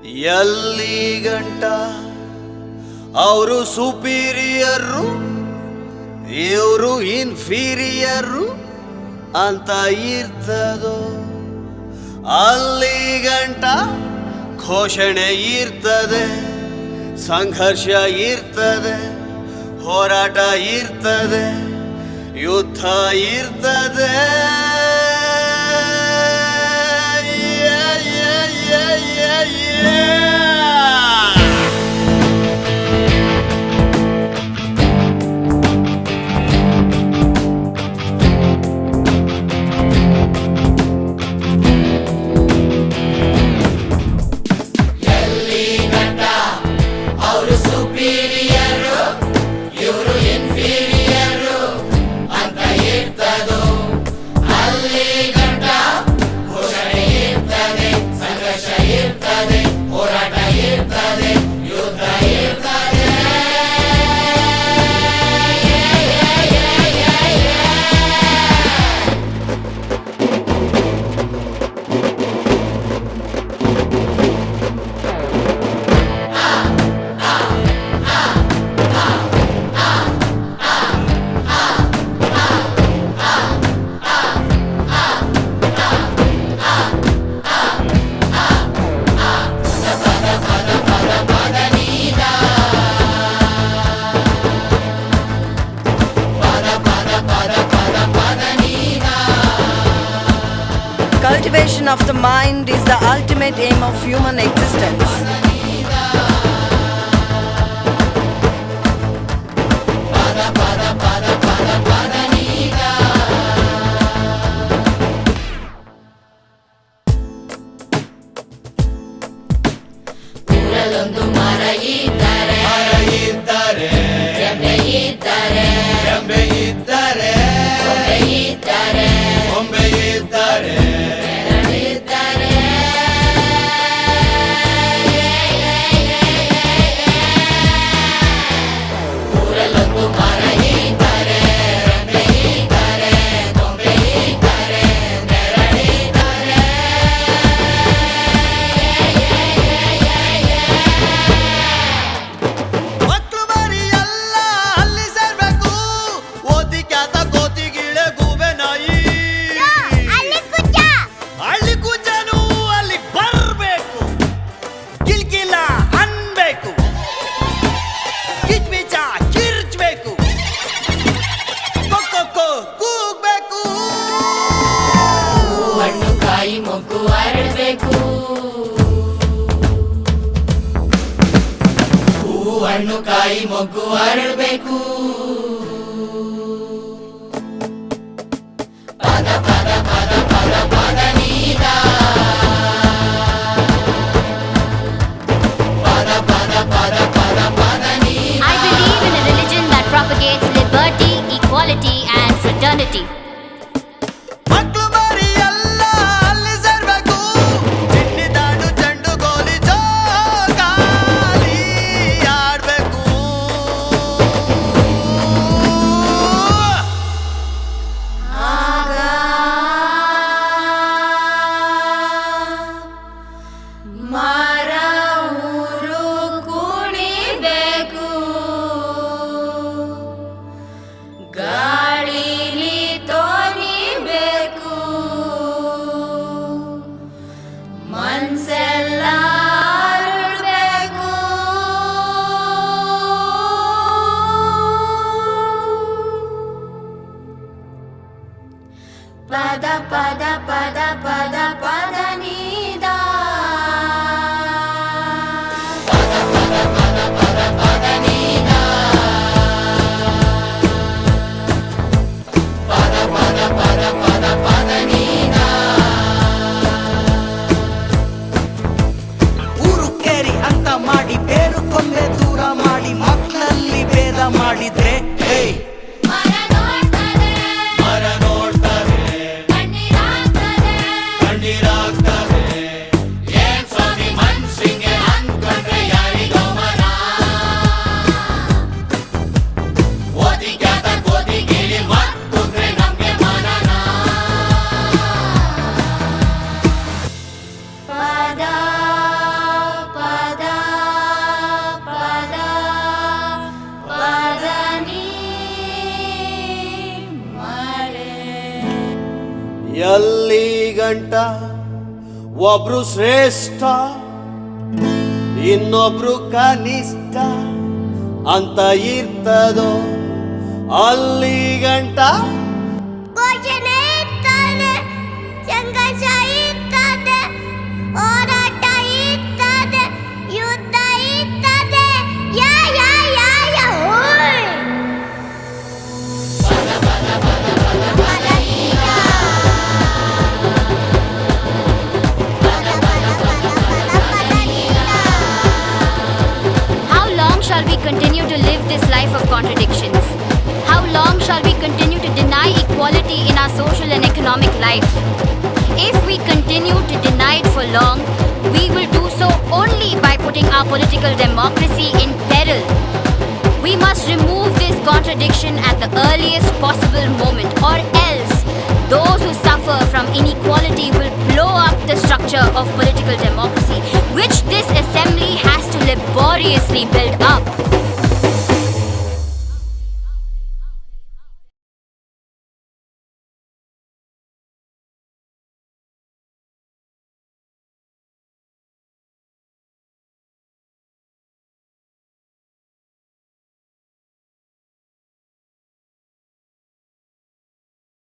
ಎಲ್ಲಿ ಗಂಟ ಅವರು ಸುಪೀರಿಯರು ಇವರು ಇನ್ಫೀರಿಯರು ಅಂತ ಇರ್ತದೋ ಅಲ್ಲಿ ಗಂಟ ಘೋಷಣೆ ಇರ್ತದೆ, ಸಂಘರ್ಷ ಇರ್ತದೆ, ಹೋರಾಟ ಇರ್ತದೆ, ಯುದ್ಧ ಇರ್ತದೆ. Cultivation of the mind is the ultimate aim of human existence. ಹಣ್ಣು ಕಾಯಿ ಮೊಗ್ಗು ಅರಳಬೇಕು. ಪದ ಪದ ಪದ ಪದ ಪದ ನೀದ ಪದ ಪದ ಪದ ಪದ ಪದ ನೀದ. I believe in a religion that propagates liberty, equality and fraternity. ಪದ ಪದ ಪದ ಪದ ಪದ ನೀದ ಪದ ಪದ ಪದ ಪದ ಪದ ನೀದ ಪದ ಪದ ಪದ ಪದ ಪದ ನೀದ. ಊರು ಕೇರಿ ಅಂತ ಮಾಡಿ ಬೇರು ಕೊಂಬೆ ದೂರ ಮಾಡಿ ಮಕ್ಕಳಲ್ಲಿ ಭೇದ ಮಾಡಿದ್ರೆ ಪದ ಎಲ್ಲಿ ಗಂಟ ಒಬ್ರು ಶ್ರೇಷ್ಠ ಇನ್ನೊಬ್ರು ಕನಿಷ್ಠ ಅಂತ ಇರ್ತದೋ ಅಲ್ಲಿ ಗಂಟ ಘೋಷಣೆ ಇರ್ತದೆ, ಸಂಘರ್ಷ ಇರ್ತದೆ, ಹೋರಾಟ ಇರ್ತದೆ, ಯುದ್ಧ ಇರ್ತದೆ. ಯಾ ಯಾ ಯಾ ಯಾ ಓಯ್. How long shall we continue to live this life of contradictions? How long shall we continue to deny equality in our social and economic life? If we continue to deny it for long, we will do so only by putting our political democracy in peril. We must remove this contradiction at the earliest possible moment, or else those who suffer from inequality will blow up the structure of political democracy, which this assembly has to laboriously build up.